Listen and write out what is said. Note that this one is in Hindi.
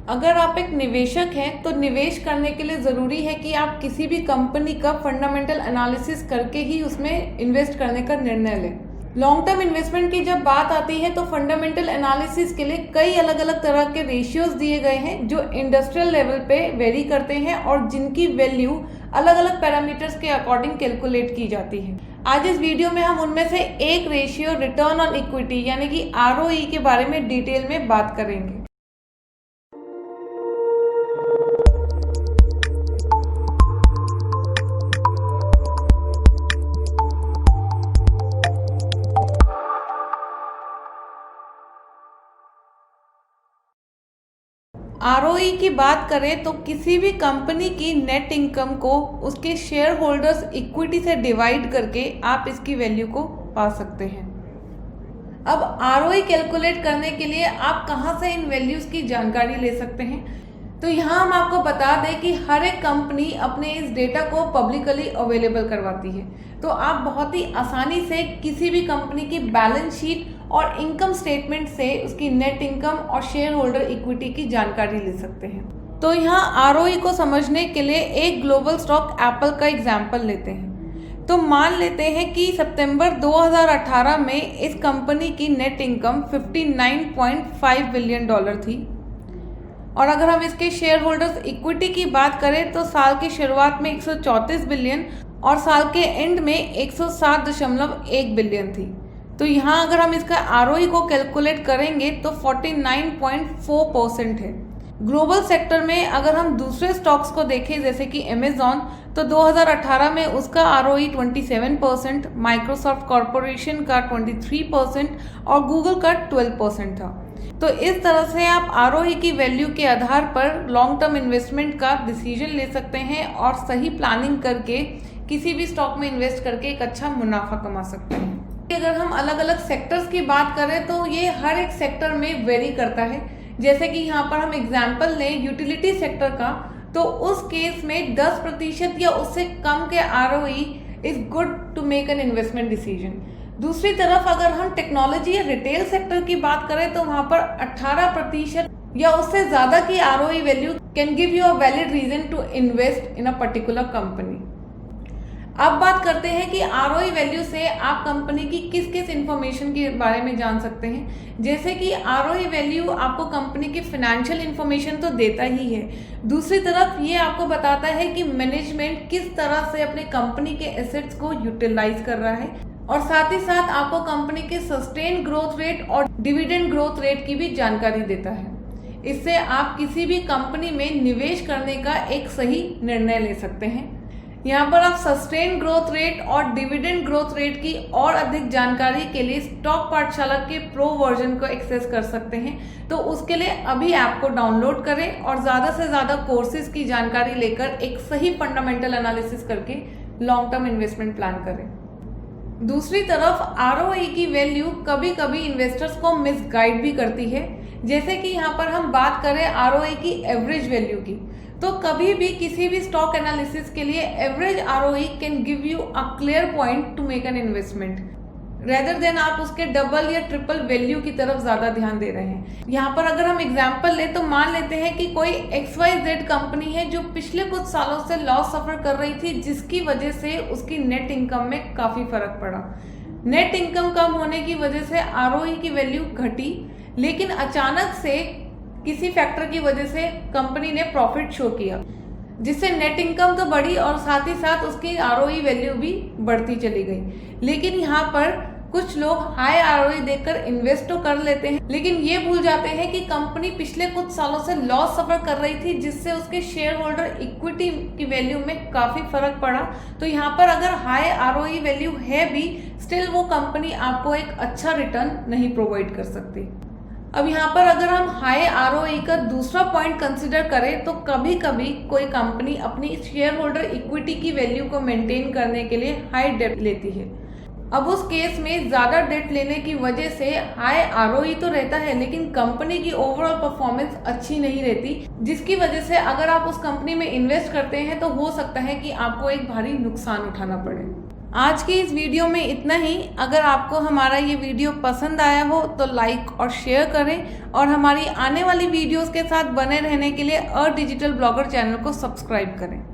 अगर आप एक निवेशक हैं तो निवेश करने के लिए ज़रूरी है कि आप किसी भी कंपनी का फंडामेंटल एनालिसिस करके ही उसमें इन्वेस्ट करने का निर्णय लें। लॉन्ग टर्म इन्वेस्टमेंट की जब बात आती है तो फंडामेंटल एनालिसिस के लिए कई अलग अलग तरह के रेशियोज दिए गए हैं जो इंडस्ट्रियल लेवल पे वेरी करते हैं और जिनकी वैल्यू अलग अलग पैरामीटर्स के अकॉर्डिंग कैलकुलेट की जाती है। आज इस वीडियो में हम उनमें से एक रेशियो रिटर्न ऑन इक्विटी यानी कि ROE के बारे में डिटेल में बात करेंगे। ROE की बात करें तो किसी भी कंपनी की नेट इनकम को उसके शेयर होल्डर्स इक्विटी से डिवाइड करके आप इसकी वैल्यू को पा सकते हैं। अब ROE कैलकुलेट करने के लिए आप कहां से इन वैल्यूज की जानकारी ले सकते हैं, तो यहाँ हम आपको बता दें कि हर एक कंपनी अपने इस डेटा को पब्लिकली अवेलेबल करवाती है, तो आप बहुत ही आसानी से किसी भी कंपनी की बैलेंस शीट और इनकम स्टेटमेंट से उसकी नेट इनकम और शेयर होल्डर इक्विटी की जानकारी ले सकते हैं। तो यहाँ ROE को समझने के लिए एक ग्लोबल स्टॉक एप्पल का एग्जाम्पल लेते हैं। तो मान लेते हैं कि सितंबर 2018 में इस कंपनी की नेट इनकम $59.5 बिलियन थी, और अगर हम इसके शेयर होल्डर्स इक्विटी की बात करें तो साल की शुरुआत में 134 बिलियन और साल के एंड में 107.1 बिलियन थी। तो यहाँ अगर हम इसका ROE को कैलकुलेट करेंगे तो 49.4% है। ग्लोबल सेक्टर में अगर हम दूसरे स्टॉक्स को देखें जैसे कि अमेजॉन, तो 2018 में उसका ROE 27%, माइक्रोसॉफ्ट कॉरपोरेशन का 23% और गूगल का 12% था। तो इस तरह से आप ROE की वैल्यू के आधार पर लॉन्ग टर्म इन्वेस्टमेंट का डिसीजन ले सकते हैं और सही प्लानिंग करके किसी भी स्टॉक में इन्वेस्ट करके एक अच्छा मुनाफा कमा सकते हैं। अगर हम अलग अलग सेक्टर्स की बात करें तो ये हर एक सेक्टर में वेरी करता है। जैसे कि यहाँ पर हम एग्जाम्पल लें यूटिलिटी सेक्टर का, तो उस केस में 10% या उससे कम के ROE is good to make an investment decision. दूसरी तरफ अगर हम टेक्नोलॉजी या रिटेल सेक्टर की बात करें तो वहां पर 18% या उससे ज्यादा की ROE value can give you a valid reason to invest in a particular company. अब बात करते हैं कि ROE वैल्यू से आप कंपनी की किस किस इंफॉर्मेशन के बारे में जान सकते हैं। जैसे कि ROE वैल्यू आपको कंपनी की फाइनेंशियल इंफॉर्मेशन तो देता ही है, दूसरी तरफ ये आपको बताता है कि मैनेजमेंट किस तरह से अपने कंपनी के एसेट्स को यूटिलाइज कर रहा है, और साथ ही साथ आपको कंपनी के सस्टेन ग्रोथ रेट और डिविडेंड ग्रोथ रेट की भी जानकारी देता है। इससे आप किसी भी कंपनी में निवेश करने का एक सही निर्णय ले सकते हैं। यहाँ पर आप सस्टेन ग्रोथ रेट और डिविडेंड ग्रोथ रेट की और अधिक जानकारी के लिए स्टॉक पाठशाला के प्रो वर्जन को एक्सेस कर सकते हैं। तो उसके लिए अभी ऐप को डाउनलोड करें और ज़्यादा से ज़्यादा कोर्सेज की जानकारी लेकर एक सही फंडामेंटल एनालिसिस करके लॉन्ग टर्म इन्वेस्टमेंट प्लान करें। दूसरी तरफ ROE की वैल्यू कभी कभी इन्वेस्टर्स को मिसगाइड भी करती है। जैसे कि यहाँ पर हम बात करें ROE की एवरेज वैल्यू की, तो कभी भी किसी भी स्टॉक एनालिसिस के लिए average ROE can give you a clear point two make an investment rather than आप उसके डबल या ट्रिपल वैल्यू की तरफ ज्यादा ध्यान दे रहे हैं। यहाँ पर अगर हम एग्जांपल लें तो मान लेते हैं कि कोई XYZ कंपनी है जो पिछले कुछ सालों से लॉस सफर कर रही थी, जिसकी वजह से उसकी नेट इनकम में काफी फर्क पड़ा। नेट इनकम कम होने की वजह से ROE की वैल्यू घटी, लेकिन अचानक से किसी फैक्टर की वजह से कंपनी ने प्रॉफिट शो किया, जिससे नेट इनकम तो बढ़ी और साथ ही साथ उसकी ROE वैल्यू भी बढ़ती चली गई। लेकिन यहाँ पर कुछ लोग हाई ROE देखकर इन्वेस्ट तो कर लेते हैं, लेकिन ये भूल जाते हैं कि कंपनी पिछले कुछ सालों से लॉस सफर कर रही थी, जिससे उसके शेयर होल्डर इक्विटी की वैल्यू में काफी फर्क पड़ा। तो यहाँ पर अगर हाई ROE वैल्यू है भी, स्टिल वो कंपनी आपको एक अच्छा रिटर्न नहीं प्रोवाइड कर सकती। अब यहाँ पर अगर हम हाई ROE का दूसरा पॉइंट कंसिडर करें तो कभी कभी कोई कंपनी अपनी शेयर होल्डर इक्विटी की वैल्यू को मेंटेन करने के लिए हाई डेट लेती है। अब उस केस में ज्यादा डेट लेने की वजह से हाई ROE तो रहता है, लेकिन कंपनी की ओवरऑल परफॉर्मेंस अच्छी नहीं रहती, जिसकी वजह से अगर आप उस कंपनी में इन्वेस्ट करते हैं तो हो सकता है कि आपको एक भारी नुकसान उठाना पड़े। आज की इस वीडियो में इतना ही। अगर आपको हमारा ये वीडियो पसंद आया हो तो लाइक और शेयर करें और हमारी आने वाली वीडियोस के साथ बने रहने के लिए अ डिजिटल ब्लॉगर चैनल को सब्सक्राइब करें।